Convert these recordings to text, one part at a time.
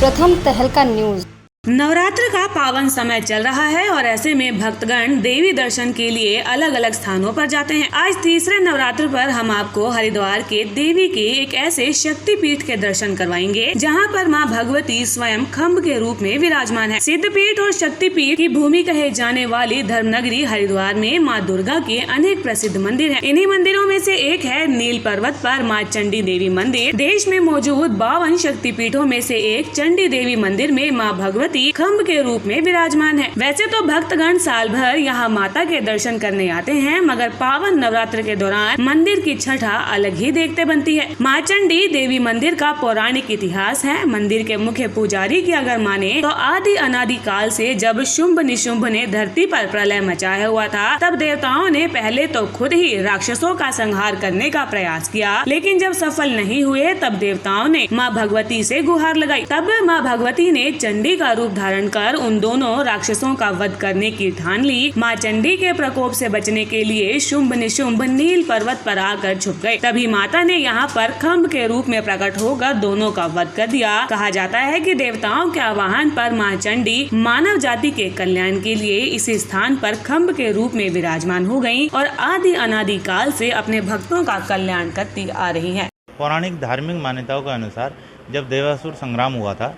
प्रथम तहलका न्यूज। नवरात्र का पावन समय चल रहा है और ऐसे में भक्तगण देवी दर्शन के लिए अलग अलग स्थानों पर जाते हैं। आज तीसरे नवरात्र पर हम आपको हरिद्वार के देवी के एक ऐसे शक्ति पीठ के दर्शन करवाएंगे जहां पर मां भगवती स्वयं खम्भ के रूप में विराजमान है। सिद्धपीठ और शक्ति पीठ की भूमि कहे जाने वाली धर्मनगरी हरिद्वार में मां दुर्गा के अनेक प्रसिद्ध मंदिर हैं। इन्हीं मंदिरों में से एक है नील पर्वत पर मां चंडी देवी मंदिर। देश में मौजूद 52 शक्ति पीठों में से एक चंडी देवी मंदिर में मां भगवती खम्भ के रूप में विराजमान है। वैसे तो भक्तगण साल भर यहाँ माता के दर्शन करने आते हैं, मगर पावन नवरात्र के दौरान मंदिर की छठा अलग ही देखते बनती है। मां चंडी देवी मंदिर का पौराणिक इतिहास है। मंदिर के मुख्य पुजारी की अगर माने तो आदि अनादि काल से जब शुंभ निशुंभ ने धरती पर प्रलय मचाया हुआ था, तब देवताओं ने पहले तो खुद ही राक्षसों का संहार करने का प्रयास किया, लेकिन जब सफल नहीं हुए तब देवताओं ने माँ भगवती से गुहार लगाई। तब माँ भगवती ने चंडी का रूप धारण कर उन दोनों राक्षसों का वध करने की ठान ली। माँ चंडी के प्रकोप से बचने के लिए शुंभ निशुंभ नील पर्वत पर आकर छुप गए। तभी माता ने यहाँ पर खम्भ के रूप में प्रकट होकर दोनों का वध कर दिया। कहा जाता है कि देवताओं के आह्वान पर माँ चंडी मानव जाति के कल्याण के लिए इस स्थान पर खम्भ के रूप में विराजमान हो गयी और आदि अनादि काल से अपने भक्तों का कल्याण करती आ रही है। पौराणिक धार्मिक मान्यताओं के अनुसार जब देवासुर संग्राम हुआ था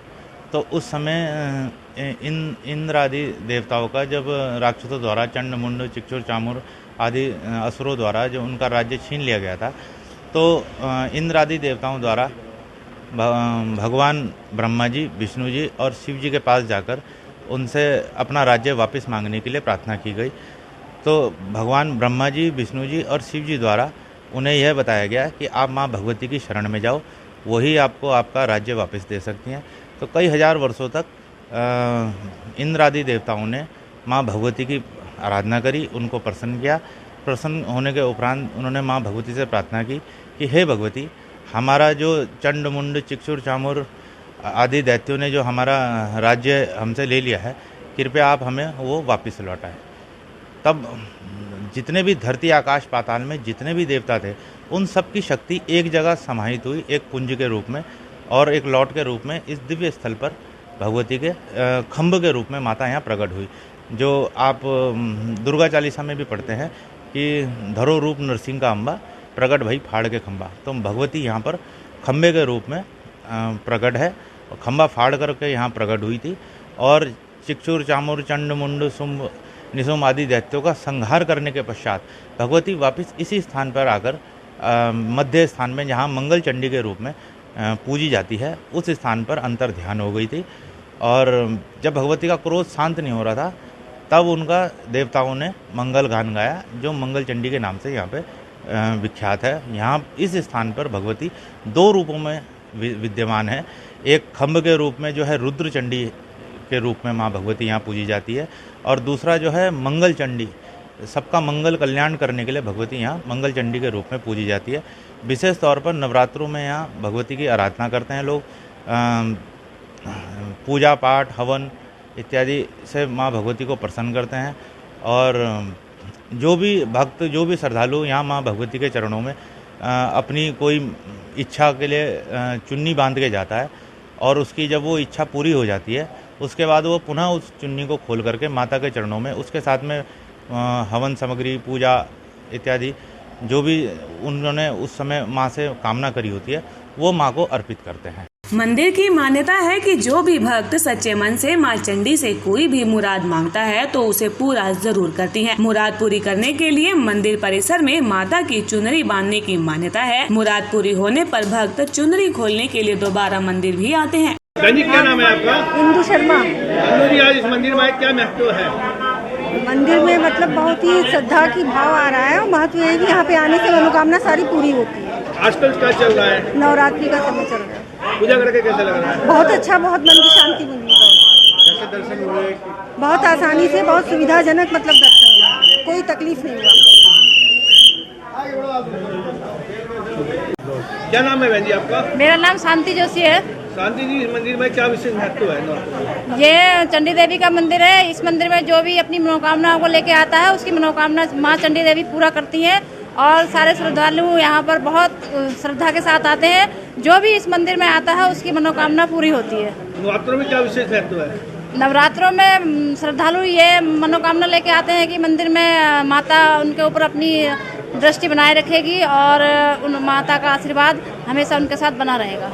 तो उस समय इंद्र आदि देवताओं का जब राक्षसों द्वारा चंड मुंड चिक्षुर चामुर आदि असुरों द्वारा जो उनका राज्य छीन लिया गया था, तो इंद्र आदि देवताओं द्वारा भगवान ब्रह्मा जी, विष्णु जी और शिव जी के पास जाकर उनसे अपना राज्य वापस मांगने के लिए प्रार्थना की गई। तो भगवान ब्रह्मा जी, विष्णु जी और शिव जी द्वारा उन्हें यह बताया गया कि आप माँ भगवती की शरण में जाओ, वही आपको आपका राज्य वापस दे सकती हैं। तो कई हजार वर्षों तक इंद्र आदि देवताओं ने माँ भगवती की आराधना करी, उनको प्रसन्न किया। प्रसन्न होने के उपरांत उन्होंने माँ भगवती से प्रार्थना की कि हे भगवती, हमारा जो चंड मुंड चिक्षुर चामुर आदि दैत्यों ने जो हमारा राज्य हमसे ले लिया है, कृपया आप हमें वो वापस लौटाएं। तब जितने भी धरती आकाश पाताल में जितने भी देवता थे, उन सब की शक्ति एक जगह समाहित हुई, एक पुंज के रूप में और एक लौट के रूप में इस दिव्य स्थल पर भगवती के खम्भ के रूप में माता यहाँ प्रकट हुई। जो आप दुर्गा चालीसा में भी पढ़ते हैं कि धरो रूप नरसिंह का अम्बा, प्रकट भई फाड़ के खम्बा। तो भगवती यहाँ पर खम्बे के रूप में प्रकट है, खम्बा फाड़ करके यहाँ प्रकट हुई थी और चिक्षुर चामुर चंड मुंड शुंभ निशुंभ आदि दैत्यों का संहार करने के पश्चात भगवती वापस इसी स्थान पर आकर मध्य स्थान में जहाँ मंगल चंडी के रूप में पूजी जाती है, उस स्थान पर अंतर ध्यान हो गई थी। और जब भगवती का क्रोध शांत नहीं हो रहा था, तब उनका देवताओं ने मंगल गान गाया, जो मंगल चंडी के नाम से यहाँ पे विख्यात है। यहाँ इस स्थान पर भगवती दो रूपों में विद्यमान है। एक खम्भ के रूप में जो है रुद्र चंडी के रूप में माँ भगवती यहाँ पूजी जाती है, और दूसरा जो है मंगल चंडी, सबका मंगल कल्याण करने के लिए भगवती यहाँ मंगल चंडी के रूप में पूजी जाती है। विशेष तौर पर नवरात्रों में यहाँ भगवती की आराधना करते हैं लोग, पूजा पाठ हवन इत्यादि से माँ भगवती को प्रसन्न करते हैं। और जो भी भक्त, जो भी श्रद्धालु यहाँ माँ भगवती के चरणों में अपनी कोई इच्छा के लिए चुन्नी बांध के जाता है, और उसकी जब वो इच्छा पूरी हो जाती है, उसके बाद वो पुनः उस चुन्नी को खोल करके माता के चरणों में उसके साथ में हवन सामग्री, पूजा इत्यादि जो भी उन्होंने उस समय माँ से कामना करी होती है, वो माँ को अर्पित करते हैं। मंदिर की मान्यता है कि जो भी भक्त सच्चे मन से माँ चंडी से कोई भी मुराद मांगता है तो उसे पूरा जरूर करती है। मुराद पूरी करने के लिए मंदिर परिसर में माता की चुनरी बांधने की मान्यता है। मुराद पूरी होने पर भक्त चुनरी खोलने के लिए दोबारा मंदिर भी आते हैं। क्या नाम है आपका? इंदु शर्मा। जी, आज इस मंदिर में क्या महत्व है? मंदिर में मतलब बहुत ही श्रद्धा की भाव आ रहा है, और महत्व है कि यहाँ पे आने से मनोकामना सारी पूरी होती है। आजकल क्या चल रहा है? नवरात्रि का समय चल रहा है। पूजा करके कैसा लग रहा है? बहुत अच्छा, बहुत मन की शांति मिली। कैसे दर्शन हुए? बहुत आसानी से, बहुत सुविधाजनक मतलब दर्शन हुआ, कोई तकलीफ नहीं हुआ। क्या नाम है बहन जी आपका? मेरा नाम शांति जोशी है। शांति जी, इस मंदिर में क्या विशेष महत्व है? ये चंडी देवी का मंदिर है। इस मंदिर में जो भी अपनी मनोकामनाओं को लेके आता है, उसकी मनोकामना माँ चंडी देवी पूरा करती हैं, और सारे श्रद्धालु यहाँ पर बहुत श्रद्धा के साथ आते हैं। जो भी इस मंदिर में आता है, उसकी मनोकामना पूरी होती है। नवरात्रों में क्या विशेष महत्व है? नवरात्रों में श्रद्धालु ये मनोकामना लेके आते हैं कि मंदिर में माता उनके ऊपर अपनी दृष्टि बनाए रखेगी और उन माता का आशीर्वाद हमेशा उनके साथ बना रहेगा।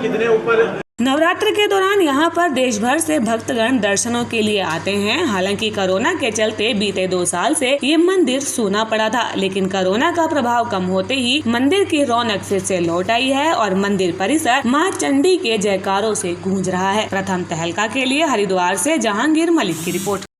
कितने ऊपर नवरात्र के दौरान यहाँ पर देश भर से भक्तगण दर्शनों के लिए आते हैं। हालांकि कोरोना के चलते बीते 2 साल से ये मंदिर सूना पड़ा था, लेकिन कोरोना का प्रभाव कम होते ही मंदिर की रौनक फिर से लौट आई है और मंदिर परिसर मां चंडी के जयकारों से गूंज रहा है। प्रथम तहलका के लिए हरिद्वार से जहांगीर मलिक की रिपोर्ट।